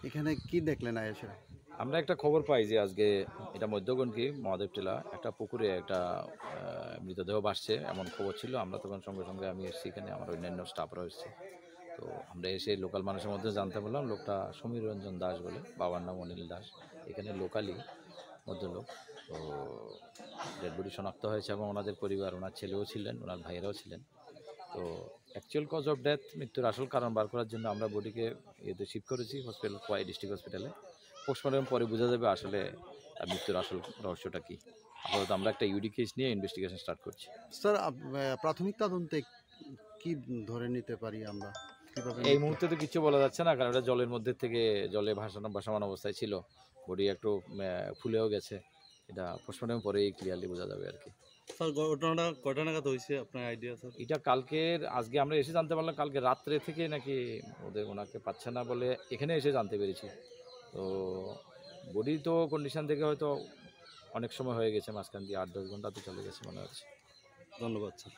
এখানে কি দেখলেন এসে? আমরা একটা খবর পাই যে আজকে এটা মধ্যগণকি মহাদেব টিলা একটা পুকুরে একটা মৃতদেহ ভাসছে এমন খবর ছিল। আমরা তখন সঙ্গে সঙ্গে আমি এসেছি, এখানে আমার অন্যান্য স্টাফরা এসেছে। তো আমরা এসে লোকাল মানুষের মধ্যে জানতে পারলাম লোকটা সমীর রঞ্জন দাস বলে, বাবার নাম অনিল দাস, এখানে লোকালি ভদ্রলোক। তো ডেড বডি শনাক্ত হয়েছে এবং ওনাদের পরিবার, ওনার ছেলেও ছিলেন, ওনার ভাইয়েরাও ছিলেন। তো অ্যাকচুয়াল কজ অফ ডেথ, মৃত্যুর আসল কারণ বার করার জন্য আমরা বডিকে এতে শিফট করেছি হসপিটাল, খোয়াই ডিস্ট্রিক্ট হসপিটালে। পোস্টমর্টম পরে বোঝা যাবে আসলে মৃত্যুর আসল রহস্যটা কী। আপাতত আমরা একটা ইউডি কেস নিয়ে ইনভেস্টিগেশন স্টার্ট করছি। স্যার, প্রাথমিক তদন্তে কি ধরে নিতে পারি আমরা? এই মুহূর্তে তো কিছু বলা যাচ্ছে না, কারণ এটা জলের মধ্যে থেকে জলে ভাসমান অবস্থায় ছিল, বডি একটু ফুলেও গেছে। এটা পোস্টমর্টম পরেই ক্লিয়ারলি বোঝা যাবে আর কি। স্যার ঘটনাটা কয়টা নাগাদ হয়েছে আপনার আইডিয়া স্যার? এটা কালকের, আজকে আমরা এসে জানতে পারলাম কালকে রাত্রে থেকে নাকি ওনাকে পাচ্ছে না বলে এখানে এসে জানতে পেরেছি। তো বডি তো কন্ডিশন থেকে হয়তো অনেক সময় হয়ে গেছে, মাঝখান দিয়ে 8-10 ঘন্টা তো চলে গেছে মনে হচ্ছে। ধন্যবাদ স্যার।